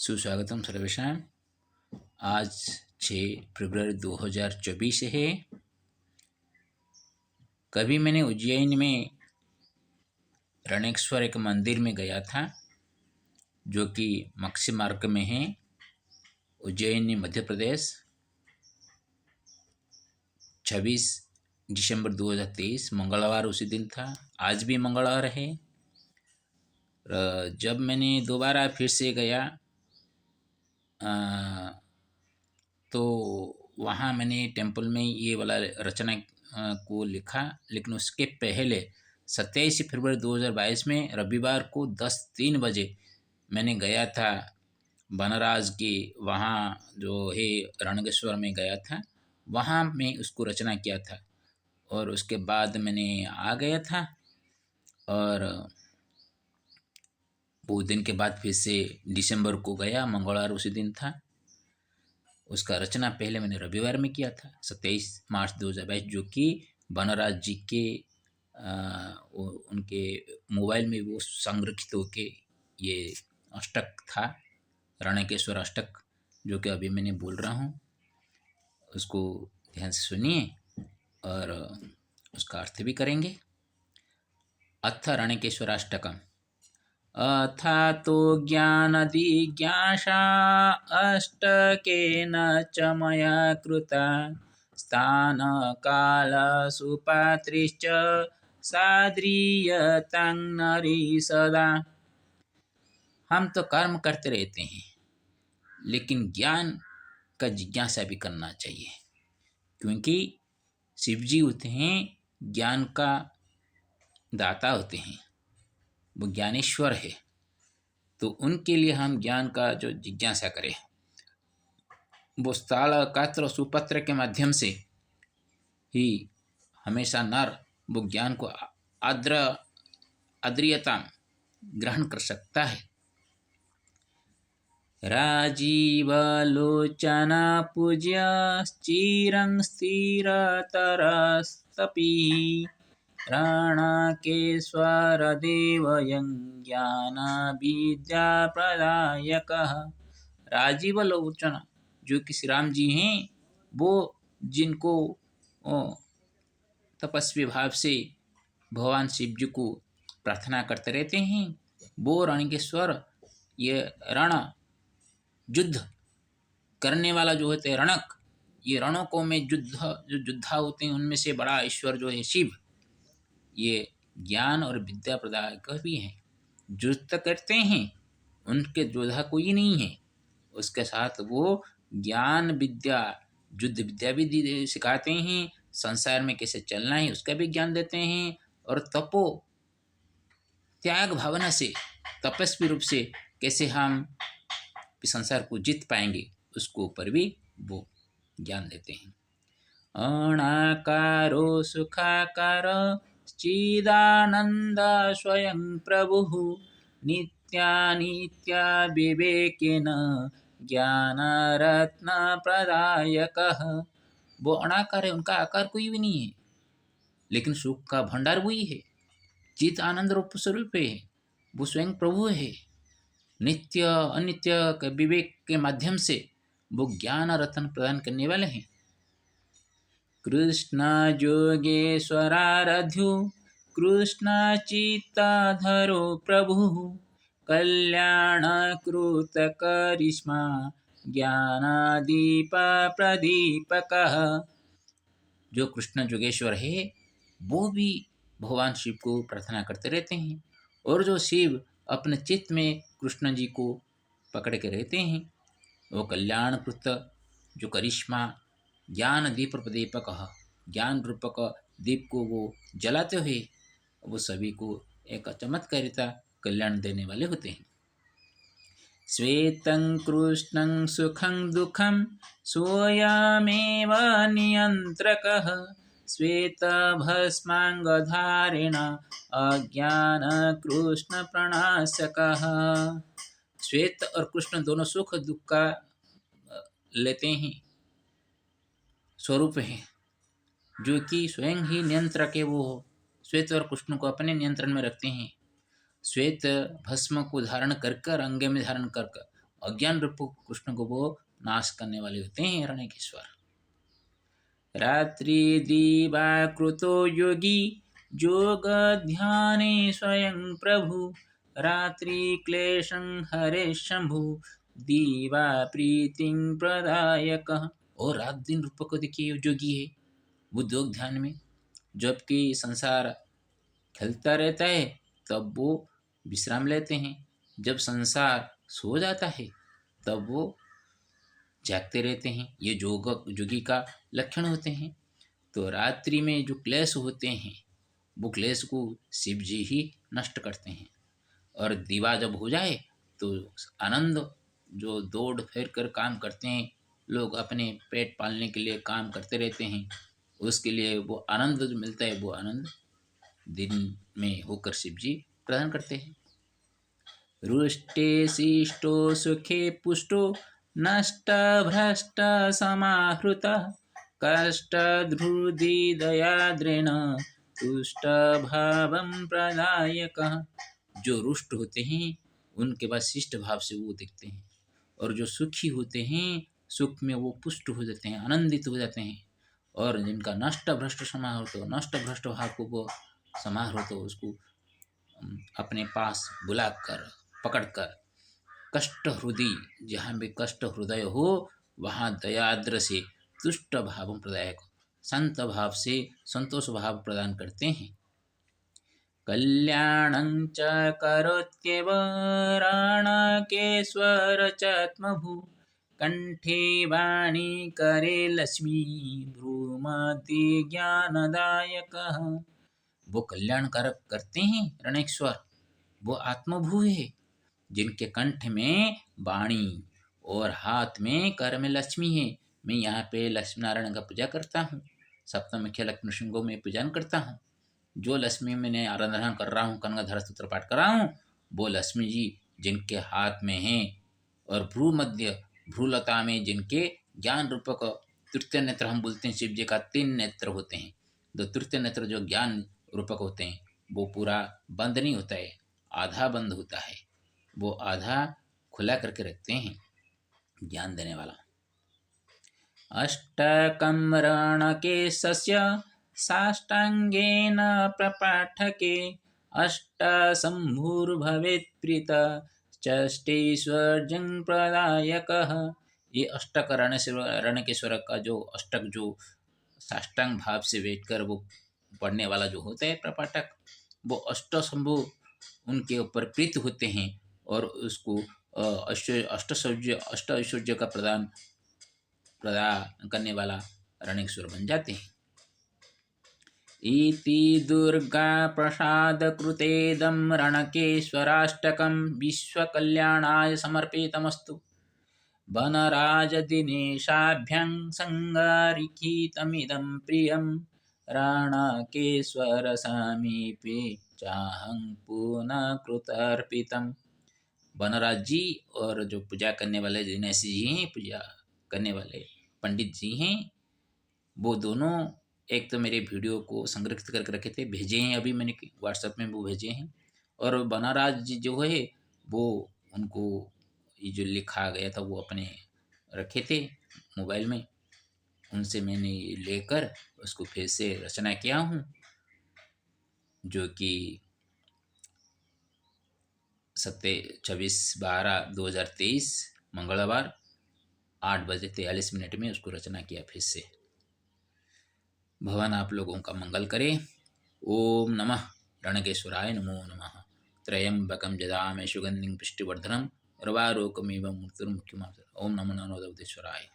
सुस्वागतम सर्वेषां। आज 6 फरवरी 2024 है। कभी मैंने उज्जैन में रणेश्वर एक मंदिर में गया था, जो कि मक्सी मार्ग में है, उज्जैन मध्य प्रदेश। 26 दिसंबर 2023 मंगलवार उसी दिन था। आज भी मंगलवार है। जब मैंने दोबारा फिर से गया तो वहाँ मैंने टेम्पल में ये वाला रचना को लिखा, लेकिन उसके पहले 27 फरवरी 2022 में रविवार को 10:03 बजे मैंने गया था बनराज के, वहाँ जो है रणेश्वर में गया था। वहाँ मैं उसको रचना किया था और उसके बाद मैंने आ गया था और बहुत दिन के बाद फिर से दिसंबर को गया। मंगलवार उसी दिन था। उसका रचना पहले मैंने रविवार में किया था 27 मार्च 2022, जो कि बनराज जी के उनके मोबाइल में वो संरक्षित होके ये अष्टक था, रणकेश्वर अष्टक, जो कि अभी मैंने बोल रहा हूँ। उसको ध्यान से सुनिए और उसका अर्थ भी करेंगे। अथ रणकेश्वराष्टकम। अथातो ज्ञानदिज्ञासा अष्टकेन च मया कृता, स्थानकालसुपात्रिश्च साद्रीयतां नरी सदा। हम तो कर्म करते रहते हैं, लेकिन ज्ञान का जिज्ञासा भी करना चाहिए, क्योंकि शिव जी होते हैं ज्ञान का दाता होते हैं, वो ज्ञानेश्वर है। तो उनके लिए हम ज्ञान का जो जिज्ञासा करें, वो स्थाल कात्र सुपत्र के माध्यम से ही हमेशा नर वो ज्ञान को आद्रियता ग्रहण कर सकता है। राजीवलोचन पूज्य चिरं स्थिरतरस्तपी, रणकेश्वर देवयं ज्ञान विद्या प्रदायकः। राजीव लोचन, जो कि श्री राम जी हैं, वो जिनको तपस्वी भाव से भगवान शिव जी को प्रार्थना करते रहते हैं, वो रणकेश्वर, ये रण युद्ध करने वाला जो होते हैं रणक, ये रणकों में जो योद्धा होते हैं उनमें से बड़ा ईश्वर जो है शिव, ये ज्ञान और विद्या प्रदायक भी हैं। युद्ध करते हैं, उनके योद्धा कोई नहीं है, उसके साथ वो ज्ञान विद्या युद्ध विद्या भी सिखाते हैं। संसार में कैसे चलना है उसका भी ज्ञान देते हैं, और तपो त्याग भावना से तपस्वी रूप से कैसे हम संसार को जीत पाएंगे, उसको ऊपर भी वो ज्ञान देते हैं। अनाकारो सुखाकार चिदानंद स्वयं प्रभु, नित्यानित्य विवेकेन ज्ञान रत्न प्रदायकः। वो अनाकार है, उनका आकार कोई भी नहीं है, लेकिन सुख का भंडार वही है। चित आनंद रूप स्वरूप है, वो स्वयं प्रभु है। नित्य अनित्य के विवेक के माध्यम से वो ज्ञान रत्न प्रदान करने वाले हैं। कृष्ण योगेश्वराराध्यो कृष्ण चित्तधरो प्रभु, कल्याण कृत करिश्मा ज्ञान दीप प्रदीपकः। जो कृष्ण योगेश्वर है, वो भी भगवान शिव को प्रार्थना करते रहते हैं, और जो शिव अपने चित्त में कृष्ण जी को पकड़ के रहते हैं, वो कल्याण कृत जो करिश्मा ज्ञान दीप प्रदीपक, ज्ञान रूपक दीप को वो जलाते हुए वो सभी को एक चमत्कारिता कल्याण देने वाले होते हैं। श्वेतं कृष्णं सुखं दुःखं स्वयमेव नियंत्रकः, श्वेत भस्मांगधारिण अज्ञान कृष्ण प्रणाशकः। श्वेत और कृष्ण दोनों सुख दुख का लेते हैं स्वरूप है, जो कि स्वयं ही नियंत्रक है। वो श्वेत और कृष्ण को अपने नियंत्रण में रखते हैं। श्वेत भस्म को धारण कर अंगे में धारण कर अज्ञान रूप कृष्ण को वो नाश करने वाले होते हैं हिरण्यकेश्वर। रात्रि दीवा कृतो योगी जोग ध्याने स्वयं प्रभु रात्रि क्लेशं हरे शंभु दीवा प्रीतिं प्रदायक। और रात दिन रूप को देखिए जोगी है वो योग ध्यान में, जबकि संसार खेलता रहता है तब वो विश्राम लेते हैं, जब संसार सो जाता है तब वो जागते रहते हैं। ये जोगी का लक्षण होते हैं। तो रात्रि में जो क्लेश होते हैं वो क्लेश को शिव जी ही नष्ट करते हैं, और दीवा जब हो जाए तो आनंद, जो दौड़ फिर कर काम करते हैं लोग, अपने पेट पालने के लिए काम करते रहते हैं, उसके लिए वो आनंद जो मिलता है वो आनंद दिन में होकर शिव जी प्रदान करते हैं। रुष्टे शिष्टो सुखे पुष्टो नष्ट भ्रष्ट समाहृत कष्ट ध्रुधि दयाद्रेण तुष्ट भावं प्रदायक। जो रुष्ट होते हैं उनके बाद शिष्ट भाव से वो दिखते हैं, और जो सुखी होते हैं सुख में वो पुष्ट हो जाते हैं, आनंदित हो जाते हैं। और जिनका नष्ट भ्रष्ट समाहृत हो, नष्ट भ्रष्ट भाव को वो समाहृत हो उसको अपने पास बुलाकर पकड़कर, कष्ट हृदय, जहाँ भी कष्ट हृदय हो वहाँ दयाद्र से तुष्ट भाव प्रदायक, संत भाव से संतोष भाव प्रदान करते हैं। कल्याणं च करोत्येव राणकेश्वर चात्मभू कंठे वाणी करे लक्ष्मी भ्रूमति ज्ञानदायक। वो कल्याणकारक करते हैं रणेश्वर, वो आत्मभू है, जिनके कंठ में वाणी और हाथ में कर में लक्ष्मी है। मैं यहाँ पे लक्ष्मी नारायण का पूजा करता हूँ, सप्तम मुख्य लक्ष्मी सिंहों में पूजन करता हूँ। जो लक्ष्मी मैंने आराधना कर रहा हूँ, कनकधारा स्तोत्र पाठ कर रहा हूँ, वो लक्ष्मी जी जिनके हाथ में हैं, और भ्रू मध्य भ्रूलता में जिनके ज्ञान रूपक तृतीय नेत्र, हम बोलते हैं शिव जी का 3 नेत्र होते हैं। तो तृतीय नेत्र जो ज्ञान रूपक होते हैं वो पूरा बंद नहीं होता है, आधा बंद होता है, वो आधा खुला करके रखते हैं ज्ञान देने वाला। अष्टकं रणकेशस्य साष्टांगेन प्रपाठके अष्टशंभुर्भवेत् प्रीत षष्ठीश्वर्यं प्रदायकः। ये अष्टक रणकेश्वर का जो अष्टक जो साष्टांग भाव से बैठकर वो पढ़ने वाला जो होता है प्रपाठक, वो अष्टशंभु उनके ऊपर प्रीत होते हैं, और उसको अष्ट ऐश्वर्य का प्रदान करने वाला रणेश्वर बन जाते हैं। इति दुर्गा प्रसाद कृतेदं रणकेश्वराष्टकं विश्वकल्याणाय समर्पितमस्तु। वनराज दिनेशाभ्यां संगारिखितमिदं प्रियं रणकेश्वर समीपे चाहं पुनः कृतार्पितम्। वनराज जी और जो पूजा करने वाले दिनेश जी हैं, पूजा करने वाले पंडित जी हैं, वो दोनों एक तो मेरे वीडियो को संरक्षित करके रखे थे, भेजे हैं, अभी मैंने व्हाट्सएप में वो भेजे हैं। और वनराज जी जो है वो उनको ये जो लिखा गया था वो अपने रखे थे मोबाइल में, उनसे मैंने लेकर उसको फिर से रचना किया हूँ, जो कि 26/12/2023 मंगलवार 8:43 में उसको रचना किया फिर से। भगवान आप लोगों का मंगल करे। ओम नमः रणकेश्वराय नमो नमः। त्रयंबकं जदामि सुगंधिं पुष्टिवर्धनम् उर्वारुकमिव मृत्युर्मुक्षयमामृतम्। ओम नमो नारायणाय।